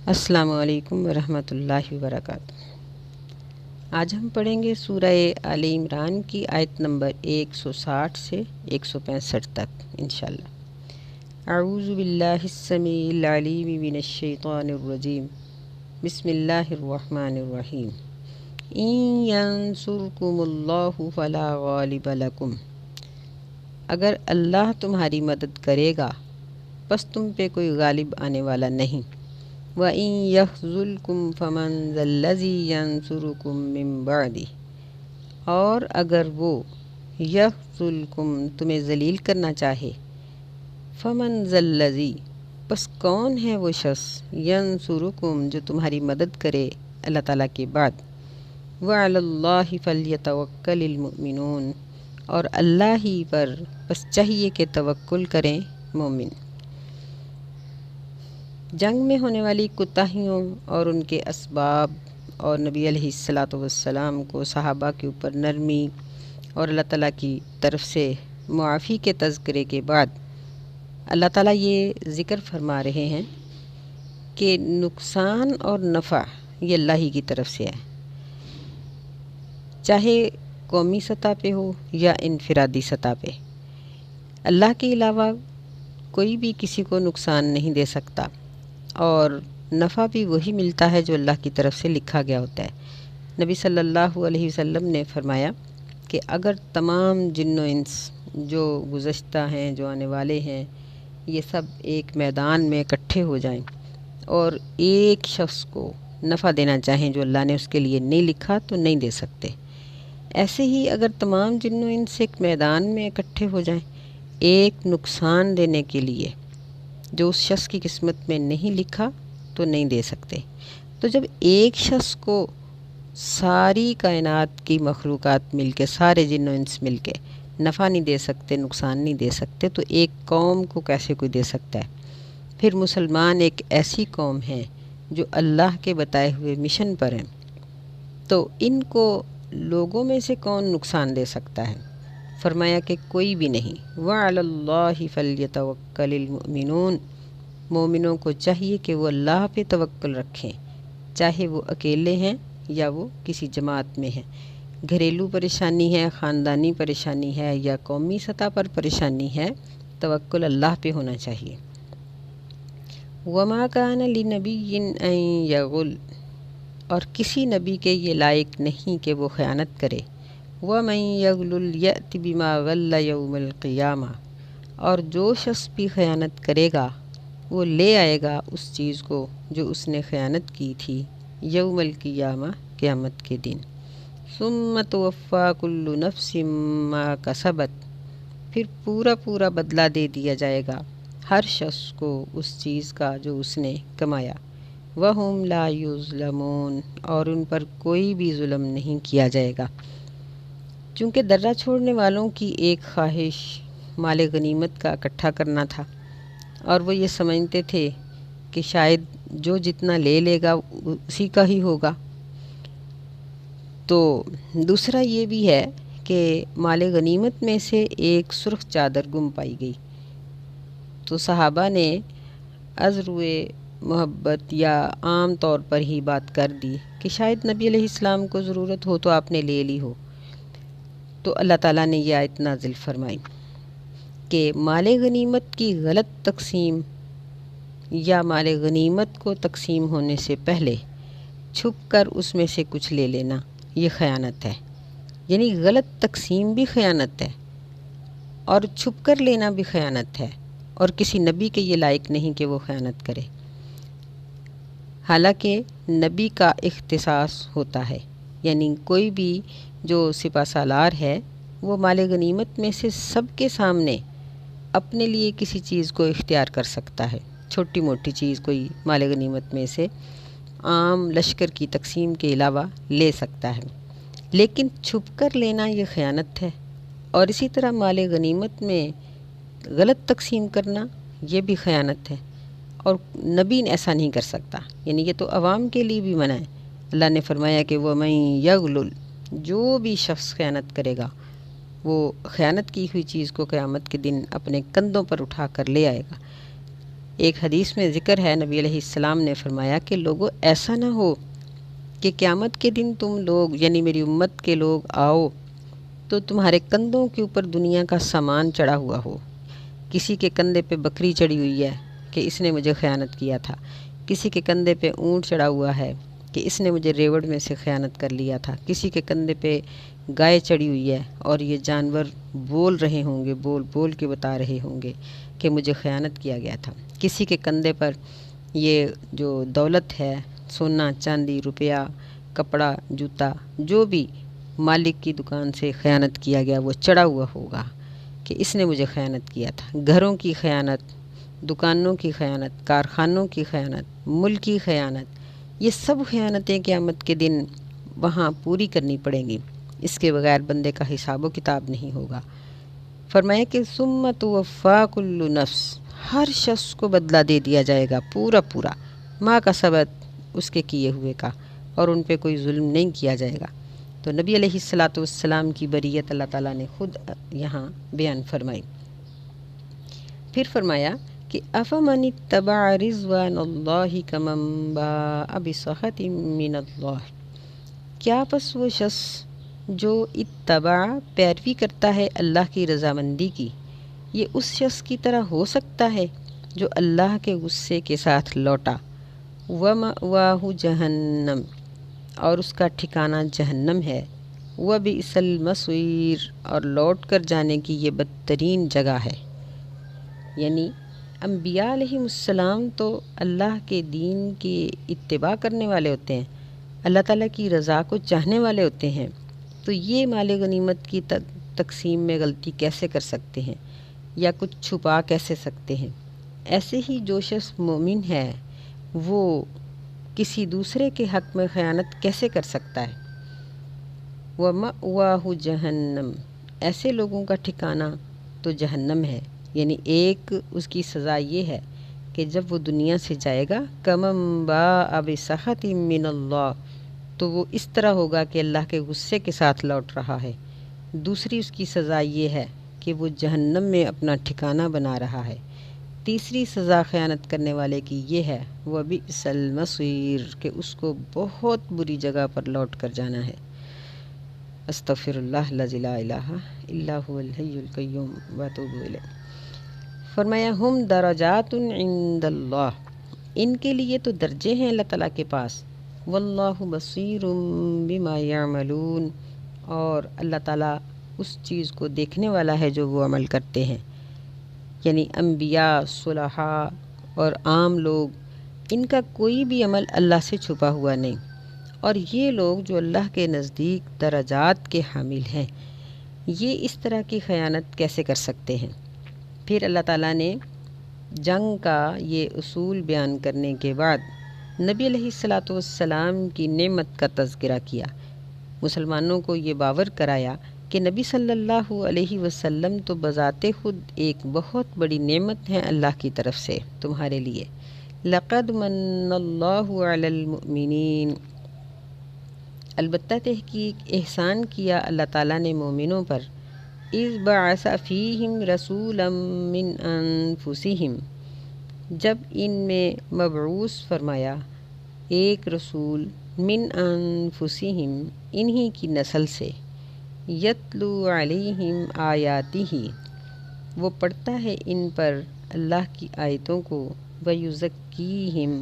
السلام علیکم ورحمۃ اللہ وبرکاتہ۔ آج ہم پڑھیں گے سورہ آل عمران کی آیت نمبر 160 سے 165 تک انشاءاللہ۔ اعوذ باللہ السمیع العلیم من الشیطان الرجیم، بسم اللہ الرحمن الرحیم۔ ان ینصرکم اللہ فلا غالب لکم، اگر اللہ تمہاری مدد کرے گا پس تم پہ کوئی غالب آنے والا نہیں۔ وَإِن يَخْذُلْكُمْ فَمَنْ ذَا الَّذِي يَنصُرُكُم مِّن بَعْدِهِ، اور اگر وہ یخذلکم تمہیں ذلیل کرنا چاہے، فَمَنْ ذَا الَّذِي پس کون ہے وہ شخص، ینصرکم جو تمہاری مدد کرے اللہ تعالیٰ کے بعد۔ وَعَلَى اللَّهِ فَلْيَتَوَكَّلِ الْمُؤْمِنُونَ، اور اللہ ہی پر بس چاہیے کہ توکل کریں مومن۔ جنگ میں ہونے والی کوتاہیوں اور ان کے اسباب اور نبی علیہ الصلاۃ والسلام کو صحابہ کے اوپر نرمی اور اللہ تعالیٰ کی طرف سے معافی کے تذکرے کے بعد اللہ تعالیٰ یہ ذکر فرما رہے ہیں کہ نقصان اور نفع یہ اللہ ہی کی طرف سے ہے، چاہے قومی سطح پہ ہو یا انفرادی سطح پہ۔ اللہ کے علاوہ کوئی بھی کسی کو نقصان نہیں دے سکتا، اور نفع بھی وہی ملتا ہے جو اللہ کی طرف سے لکھا گیا ہوتا ہے۔ نبی صلی اللہ علیہ وسلم نے فرمایا کہ اگر تمام جن و انس جو گزشتہ ہیں جو آنے والے ہیں یہ سب ایک میدان میں اکٹھے ہو جائیں اور ایک شخص کو نفع دینا چاہیں جو اللہ نے اس کے لیے نہیں لکھا تو نہیں دے سکتے۔ ایسے ہی اگر تمام جن و انس ایک میدان میں اکٹھے ہو جائیں ایک نقصان دینے کے لیے جو اس شخص کی قسمت میں نہیں لکھا تو نہیں دے سکتے۔ تو جب ایک شخص کو ساری کائنات کی مخلوقات مل کے، سارے جن و انس مل کے نفع نہیں دے سکتے، نقصان نہیں دے سکتے، تو ایک قوم کو کیسے کوئی دے سکتا ہے؟ پھر مسلمان ایک ایسی قوم ہے جو اللہ کے بتائے ہوئے مشن پر ہیں، تو ان کو لوگوں میں سے کون نقصان دے سکتا ہے؟ فرمایا کہ کوئی بھی نہیں۔ وَعَلَى اللَّهِ فَلْيَتَوَكَّلِ الْمُؤْمِنُونَ، مومنوں کو چاہیے کہ وہ اللہ پہ توکل رکھیں، چاہے وہ اکیلے ہیں یا وہ کسی جماعت میں ہیں، گھریلو پریشانی ہے، خاندانی پریشانی ہے یا قومی سطح پر پریشانی ہے، توکل اللہ پہ ہونا چاہیے۔ وَمَا كَانَ لِنَبِيٍّ أَن يَغُلَّ، اور کسی نبی کے یہ لائق نہیں کہ وہ خیانت کرے۔ وَمَن يَغْلُلْ يَأْتِ بِمَا غَلَّ يَوْمَ الْقِيَامَةِ، اور جو شخص بھی خیانت کرے گا وہ لے آئے گا اس چیز کو جو اس نے خیانت کی تھی یوم القیامہ، قیامت کے دن۔ ثُمَّ تُوَفَّىٰ كُلُّ نَفْسٍ مَّا كَسَبَتْ، پھر پورا بدلہ دے دیا جائے گا ہر شخص کو اس چیز کا جو اس نے کمایا۔ وَهُمْ لَا يُظْلَمُونَ، اور ان پر کوئی بھی ظلم نہیں کیا جائے گا۔ چونکہ درہ چھوڑنے والوں کی ایک خواہش مال غنیمت کا اکٹھا کرنا تھا، اور وہ یہ سمجھتے تھے کہ شاید جو جتنا لے لے گا اسی کا ہی ہوگا۔ تو دوسرا یہ بھی ہے کہ مال غنیمت میں سے ایک سرخ چادر گم پائی گئی، تو صحابہ نے از روئے محبت یا عام طور پر ہی بات کر دی کہ شاید نبی علیہ السلام کو ضرورت ہو تو آپ نے لے لی ہو۔ تو اللہ تعالیٰ نے یہ آیت نازل فرمائی کہ مال غنیمت کی غلط تقسیم یا مال غنیمت کو تقسیم ہونے سے پہلے چھپ کر اس میں سے کچھ لے لینا یہ خیانت ہے، یعنی غلط تقسیم بھی خیانت ہے اور چھپ کر لینا بھی خیانت ہے، اور کسی نبی کے یہ لائق نہیں کہ وہ خیانت کرے۔ حالانکہ نبی کا اختصاص ہوتا ہے، یعنی کوئی بھی جو سپہ سالار ہے وہ مال غنیمت میں سے سب کے سامنے اپنے لیے کسی چیز کو اختیار کر سکتا ہے، چھوٹی موٹی چیز کوئی مال غنیمت میں سے عام لشکر کی تقسیم کے علاوہ لے سکتا ہے، لیکن چھپ کر لینا یہ خیانت ہے۔ اور اسی طرح مال غنیمت میں غلط تقسیم کرنا یہ بھی خیانت ہے، اور نبی ایسا نہیں کر سکتا، یعنی یہ تو عوام کے لیے بھی منع ہے۔ اللہ نے فرمایا کہ وَمَن يَغْلُلْ، جو بھی شخص خیانت کرے گا وہ خیانت کی ہوئی چیز کو قیامت کے دن اپنے کندھوں پر اٹھا کر لے آئے گا۔ ایک حدیث میں ذکر ہے، نبی علیہ السلام نے فرمایا کہ لوگوں ایسا نہ ہو کہ قیامت کے دن تم لوگ یعنی میری امت کے لوگ آؤ تو تمہارے کندھوں کے اوپر دنیا کا سامان چڑھا ہوا ہو۔ کسی کے کندھے پہ بکری چڑھی ہوئی ہے کہ اس نے مجھے خیانت کیا تھا، کسی کے کندھے پہ اونٹ چڑھا ہوا ہے کہ اس نے مجھے ریوڑ میں سے خیانت کر لیا تھا، کسی کے کندھے پہ گائے چڑھی ہوئی ہے اور یہ جانور بول رہے ہوں گے، بول بول کے بتا رہے ہوں گے کہ مجھے خیانت کیا گیا تھا، کسی کے کندھے پر یہ جو دولت ہے، سونا چاندی روپیہ کپڑا جوتا، جو بھی مالک کی دکان سے خیانت کیا گیا وہ چڑھا ہوا ہوگا کہ اس نے مجھے خیانت کیا تھا۔ گھروں کی خیانت، دکانوں کی خیانت، کارخانوں کی خیانت، ملک کی خیانت، یہ سب خیانتیں قیامت کے دن وہاں پوری کرنی پڑیں گی، اس کے بغیر بندے کا حساب و کتاب نہیں ہوگا۔ فرمایا کہ ثم توفیٰ کل نفس، ہر شخص کو بدلہ دے دیا جائے گا پورا پورا، ما کسبت، اس کے کیے ہوئے کا، اور ان پہ کوئی ظلم نہیں کیا جائے گا۔ تو نبی علیہ السلام کی بریت اللہ تعالیٰ نے خود یہاں بیان فرمائی۔ پھر فرمایا کہ افمن اتبع رضوان اللہ کمن باء بسخط من اللہ، کیا پس وہ شخص جو اتبع پیروی کرتا ہے اللہ کی رضامندی کی، یہ اس شخص کی طرح ہو سکتا ہے جو اللہ کے غصے کے ساتھ لوٹا، وَمَأْوَاهُ جہنم، اور اس کا ٹھکانہ جہنم ہے، وَبِئْسَ الْمَصِيرُ، اور لوٹ کر جانے کی یہ بدترین جگہ ہے۔ یعنی انبیاء علیہ السلام تو اللہ کے دین کی اتباع کرنے والے ہوتے ہیں، اللہ تعالیٰ کی رضا کو چاہنے والے ہوتے ہیں، تو یہ مال غنیمت کی تقسیم میں غلطی کیسے کر سکتے ہیں یا کچھ چھپا کیسے سکتے ہیں؟ ایسے ہی جو شخص مومن ہے وہ کسی دوسرے کے حق میں خیانت کیسے کر سکتا ہے؟ وَمَأْوَاهُ جہنم، ایسے لوگوں کا ٹھکانہ تو جہنم ہے، یعنی ایک اس کی سزا یہ ہے کہ جب وہ دنیا سے جائے گا کمن باء بسخط من اللہ، تو وہ اس طرح ہوگا کہ اللہ کے غصے کے ساتھ لوٹ رہا ہے۔ دوسری اس کی سزا یہ ہے کہ وہ جہنم میں اپنا ٹھکانہ بنا رہا ہے۔ تیسری سزا خیانت کرنے والے کی یہ ہے وَبِئْسَ الْمَصِيرُ، کہ اس کو بہت بری جگہ پر لوٹ کر جانا ہے۔ استغفر اللہ الذی لا الہ الا هو الحی القیوم واتوب الیہ۔ فرمایا ہم درجات عند اللہ، ان کے لیے تو درجے ہیں اللہ تعالیٰ کے پاس، واللہ بصیر بما یعملون، اور اللہ تعالیٰ اس چیز کو دیکھنے والا ہے جو وہ عمل کرتے ہیں۔ یعنی انبیاء، صلحاء اور عام لوگ، ان کا کوئی بھی عمل اللہ سے چھپا ہوا نہیں، اور یہ لوگ جو اللہ کے نزدیک درجات کے حامل ہیں، یہ اس طرح کی خیانت کیسے کر سکتے ہیں؟ پھر اللہ تعالیٰ نے جنگ کا یہ اصول بیان کرنے کے بعد نبی علیہ السلام کی نعمت کا تذکرہ کیا، مسلمانوں کو یہ باور کرایا کہ نبی صلی اللہ علیہ وسلم تو بذات خود ایک بہت بڑی نعمت ہے اللہ کی طرف سے تمہارے لیے۔ لقد من اللہ علی المؤمنین، البتہ تحقیق احسان کیا اللہ تعالیٰ نے مومنوں پر، اذ بعث فیہم رسولا من انفسہم، جب ان میں مبعوث فرمایا ایک رسول من انفسہم، انہی کی نسل سے، یتلو علیہم آیاتہ، وہ پڑھتا ہے ان پر اللہ کی آیتوں کو، ویزکیہم،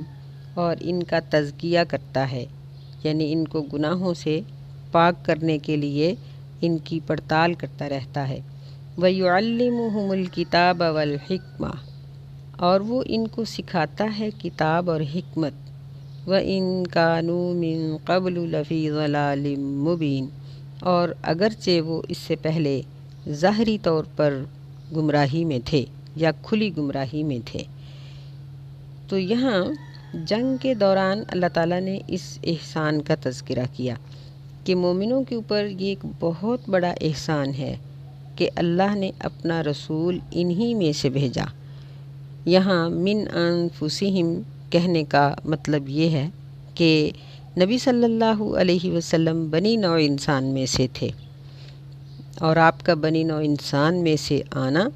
اور ان کا تزکیہ کرتا ہے، یعنی ان کو گناہوں سے پاک کرنے کے لیے ان کی پڑتال کرتا رہتا ہے، وَيُعَلِّمُهُمُ الْكِتَابَ وَالْحِکْمَةَ، اور وہ ان کو سکھاتا ہے کتاب اور حکمت، وَإِن كَانُوا مِن قَبْلُ لَفِي ضَلَالٍ مُبِينٍ، اور اگرچہ وہ اس سے پہلے ظاہری طور پر گمراہی میں تھے یا کھلی گمراہی میں تھے۔ تو یہاں جنگ کے دوران اللہ تعالیٰ نے اس احسان کا تذکرہ کیا کہ مومنوں کے اوپر یہ ایک بہت بڑا احسان ہے کہ اللہ نے اپنا رسول انہی میں سے بھیجا۔ یہاں من انفسہم کہنے کا مطلب یہ ہے کہ نبی صلی اللہ علیہ وسلم بنی نوع انسان میں سے تھے، اور آپ کا بنی نوع انسان میں سے آنا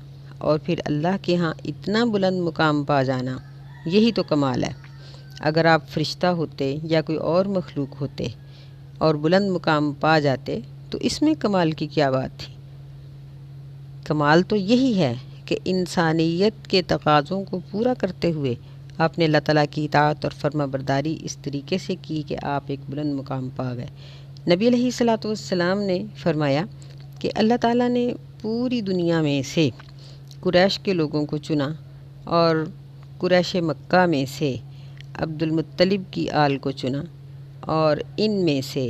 اور پھر اللہ کے ہاں اتنا بلند مقام پا جانا، یہی تو کمال ہے۔ اگر آپ فرشتہ ہوتے یا کوئی اور مخلوق ہوتے اور بلند مقام پا جاتے تو اس میں کمال کی کیا بات تھی؟ کمال تو یہی ہے کہ انسانیت کے تقاضوں کو پورا کرتے ہوئے آپ نے اللہ تعالیٰ کی اطاعت اور فرما برداری اس طریقے سے کی کہ آپ ایک بلند مقام پا گئے۔ نبی علیہ الصلوۃ والسلام نے فرمایا کہ اللہ تعالیٰ نے پوری دنیا میں سے قریش کے لوگوں کو چنا اور قریش مکہ میں سے عبد المطلب کی آل کو چنا اور ان میں سے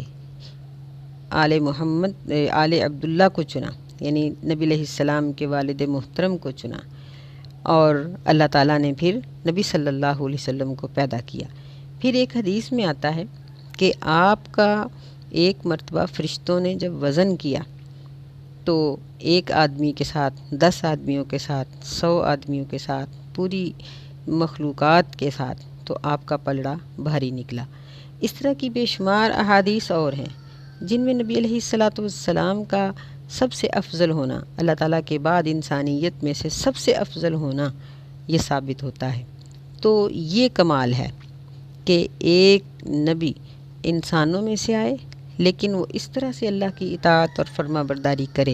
آل عبداللہ کو چنا، یعنی نبی علیہ السلام کے والد محترم کو چنا، اور اللہ تعالیٰ نے پھر نبی صلی اللہ علیہ وسلم کو پیدا کیا۔ پھر ایک حدیث میں آتا ہے کہ آپ کا ایک مرتبہ فرشتوں نے جب وزن کیا تو ایک آدمی کے ساتھ 10 آدمیوں کے ساتھ 100 آدمیوں کے ساتھ پوری مخلوقات کے ساتھ تو آپ کا پلڑا بھاری نکلا۔ اس طرح کی بے شمار احادیث اور ہیں جن میں نبی علیہ الصلوۃ والسلام کا سب سے افضل ہونا، اللہ تعالیٰ کے بعد انسانیت میں سے سب سے افضل ہونا یہ ثابت ہوتا ہے۔ تو یہ کمال ہے کہ ایک نبی انسانوں میں سے آئے لیکن وہ اس طرح سے اللہ کی اطاعت اور فرما برداری کرے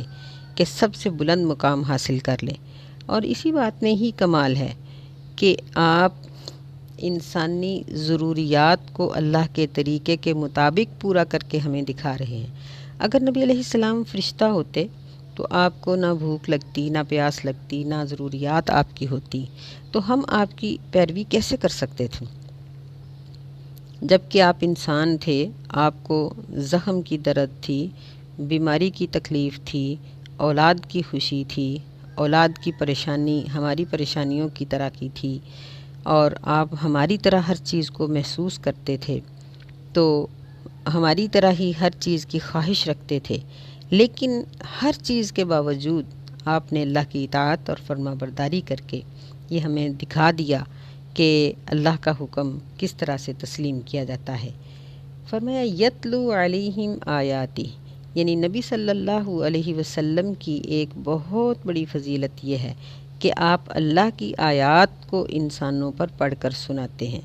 کہ سب سے بلند مقام حاصل کر لے۔ اور اسی بات میں ہی کمال ہے کہ آپ انسانی ضروریات کو اللہ کے طریقے کے مطابق پورا کر کے ہمیں دکھا رہے ہیں۔ اگر نبی علیہ السلام فرشتہ ہوتے تو آپ کو نہ بھوک لگتی، نہ پیاس لگتی، نہ ضروریات آپ کی ہوتی، تو ہم آپ کی پیروی کیسے کر سکتے تھے؟ جب کہ آپ انسان تھے، آپ کو زخم کی درد تھی، بیماری کی تکلیف تھی، اولاد کی خوشی تھی، اولاد کی پریشانی ہماری پریشانیوں کی طرح کی تھی، اور آپ ہماری طرح ہر چیز کو محسوس کرتے تھے، تو ہماری طرح ہی ہر چیز کی خواہش رکھتے تھے، لیکن ہر چیز کے باوجود آپ نے اللہ کی اطاعت اور فرما برداری کر کے یہ ہمیں دکھا دیا کہ اللہ کا حکم کس طرح سے تسلیم کیا جاتا ہے۔ فرمایا یتلو علیہم آیاتی، یعنی نبی صلی اللہ علیہ وسلم کی ایک بہت بڑی فضیلت یہ ہے کہ آپ اللہ کی آیات کو انسانوں پر پڑھ کر سناتے ہیں۔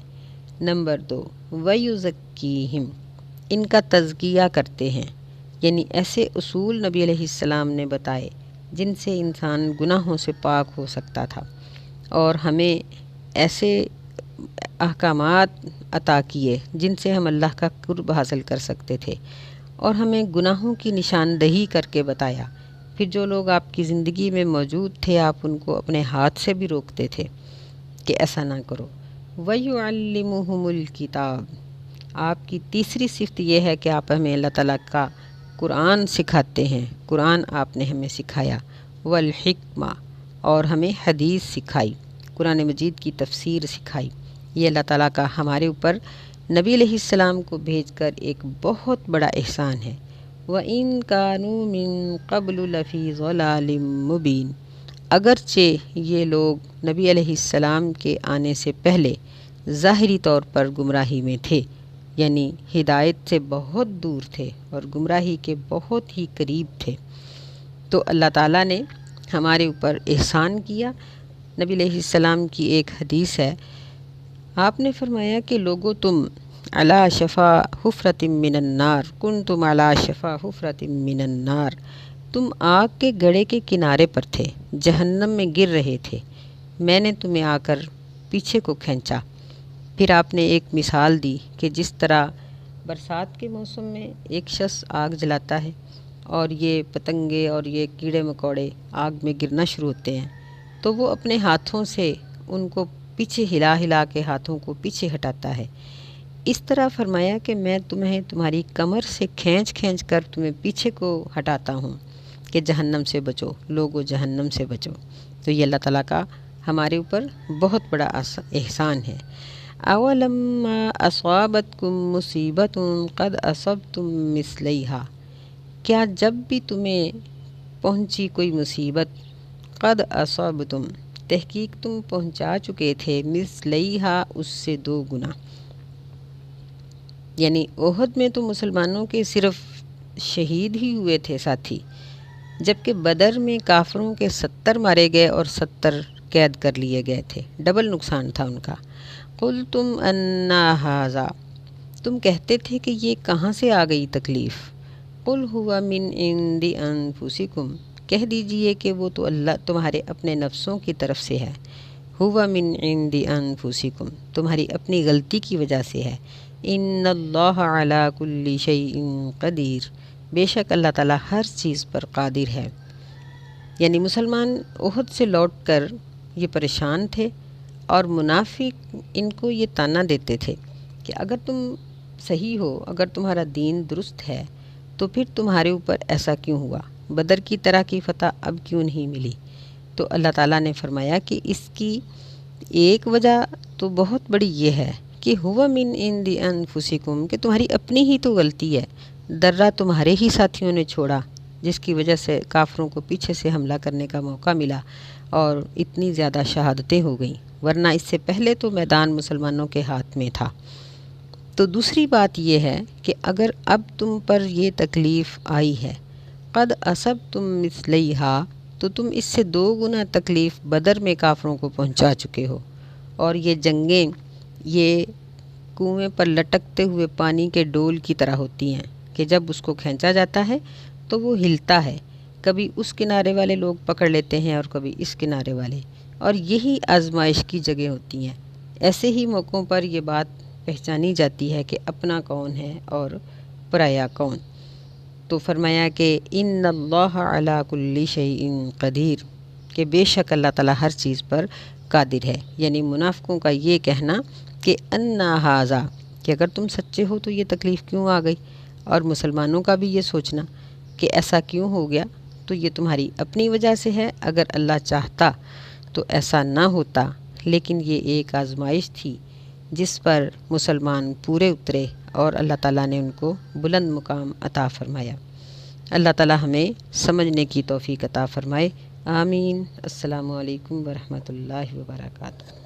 نمبر 2، وَيُزَكِّيهِمْ، ان کا تزکیہ کرتے ہیں، یعنی ایسے اصول نبی علیہ السلام نے بتائے جن سے انسان گناہوں سے پاک ہو سکتا تھا، اور ہمیں ایسے احکامات عطا کیے جن سے ہم اللہ کا قرب حاصل کر سکتے تھے، اور ہمیں گناہوں کی نشاندہی کر کے بتایا۔ پھر جو لوگ آپ کی زندگی میں موجود تھے آپ ان کو اپنے ہاتھ سے بھی روکتے تھے کہ ایسا نہ کرو۔ وَيُعَلِّمُهُمُ الْكِتَابَ، آپ کی تیسری صفت یہ ہے کہ آپ ہمیں اللہ تعالیٰ کا قرآن سکھاتے ہیں، قرآن آپ نے ہمیں سکھایا، والحکمہ، اور ہمیں حدیث سکھائی، قرآن مجید کی تفسیر سکھائی۔ یہ اللہ تعالیٰ کا ہمارے اوپر نبی علیہ السلام کو بھیج کر ایک بہت بڑا احسان ہے۔ وَإِن كَانُوا مِن قَبْلُ لَفِي ضَلَالٍ مُبِينٍ، اگرچہ یہ لوگ نبی علیہ السلام کے آنے سے پہلے ظاہری طور پر گمراہی میں تھے، یعنی ہدایت سے بہت دور تھے اور گمراہی کے بہت ہی قریب تھے، تو اللہ تعالیٰ نے ہمارے اوپر احسان کیا۔ نبی علیہ السلام کی ایک حدیث ہے، آپ نے فرمایا کہ لوگو تم علی شفا حفرۃ من النار، کنتم علی شفا حفرۃ من النار، تم آگ کے گڑھے کے کنارے پر تھے، جہنم میں گر رہے تھے، میں نے تمہیں آ کر پیچھے کو کھینچا۔ پھر آپ نے ایک مثال دی کہ جس طرح برسات کے موسم میں ایک شخص آگ جلاتا ہے اور یہ پتنگے اور یہ کیڑے مکوڑے آگ میں گرنا شروع ہوتے ہیں، تو وہ اپنے ہاتھوں سے ان کو پیچھے ہلا ہلا کے ہاتھوں کو پیچھے ہٹاتا ہے۔ اس طرح فرمایا کہ میں تمہیں تمہاری کمر سے کھینچ کھینچ کر تمہیں پیچھے کو ہٹاتا ہوں کہ جہنم سے بچو، لوگو جہنم سے بچو۔ تو یہ اللہ تعالیٰ کا ہمارے اوپر بہت بڑا احسان ہے۔ اولما اصابتکم مصیبت قد اصبتم مثلیہا، کیا جب بھی تمہیں پہنچی کوئی مصیبت، قد اصابتم، تحقیق تم پہنچا چکے تھے، مثلیہا، اس سے 2 گنا۔ یعنی احد میں تو مسلمانوں کے صرف شہید ہی ہوئے تھے ساتھی، جبکہ بدر میں کافروں کے 70 مارے گئے اور 70 قید کر لیے گئے تھے، ڈبل نقصان تھا ان کا۔ قُلْتُمْ أَنَّا هَٰذَا، تم کہتے تھے کہ یہ کہاں سے آ گئی تکلیف۔ قُلْ هُوَ مِنْ عِنْدِ أَنفُسِكُمْ، کہہ دیجئے کہ وہ تو اللہ تمہارے اپنے نفسوں کی طرف سے ہے۔ هُوَ مِنْ عِنْدِ أَنفُسِكُمْ، تمہاری اپنی غلطی کی وجہ سے ہے۔ إِنَّ اللَّهَ عَلَىٰ كُلِّ شَيْءٍ قَدِيرٌ، بے شک اللہ تعالیٰ ہر چیز پر قادر ہے۔ یعنی مسلمان احد سے لوٹ کر یہ پریشان تھے اور منافق ان کو یہ تانا دیتے تھے کہ اگر تم صحیح ہو، اگر تمہارا دین درست ہے تو پھر تمہارے اوپر ایسا کیوں ہوا، بدر کی طرح کی فتح اب کیوں نہیں ملی۔ تو اللہ تعالیٰ نے فرمایا کہ اس کی ایک وجہ تو بہت بڑی یہ ہے کہ ہوا من عند انفسکم، کہ تمہاری اپنی ہی تو غلطی ہے، درہ تمہارے ہی ساتھیوں نے چھوڑا جس کی وجہ سے کافروں کو پیچھے سے حملہ کرنے کا موقع ملا اور اتنی زیادہ شہادتیں ہو گئیں، ورنہ اس سے پہلے تو میدان مسلمانوں کے ہاتھ میں تھا۔ تو دوسری بات یہ ہے کہ اگر اب تم پر یہ تکلیف آئی ہے، قد اصبتم مثلیہا، تو تم اس سے 2 گنا تکلیف بدر میں کافروں کو پہنچا چکے ہو۔ اور یہ جنگیں یہ کنویں پر لٹکتے ہوئے پانی کے ڈول کی طرح ہوتی ہیں کہ جب اس کو کھینچا جاتا ہے تو وہ ہلتا ہے، کبھی اس کنارے والے لوگ پکڑ لیتے ہیں اور کبھی اس کنارے والے، اور یہی آزمائش کی جگہ ہوتی ہیں۔ ایسے ہی موقعوں پر یہ بات پہچانی جاتی ہے کہ اپنا کون ہے اور پرایا کون۔ تو فرمایا کہ ان اللہ علی کل شیء قدیر، کہ بے شک اللہ تعالیٰ ہر چیز پر قادر ہے۔ یعنی منافقوں کا یہ کہنا کہ انا ھذا، کہ اگر تم سچے ہو تو یہ تکلیف کیوں آ گئی، اور مسلمانوں کا بھی یہ سوچنا کہ ایسا کیوں ہو گیا، تو یہ تمہاری اپنی وجہ سے ہے، اگر اللہ چاہتا تو ایسا نہ ہوتا، لیکن یہ ایک آزمائش تھی جس پر مسلمان پورے اترے اور اللہ تعالیٰ نے ان کو بلند مقام عطا فرمایا۔ اللہ تعالیٰ ہمیں سمجھنے کی توفیق عطا فرمائے، آمین۔ السلام علیکم ورحمۃ اللہ وبرکاتہ۔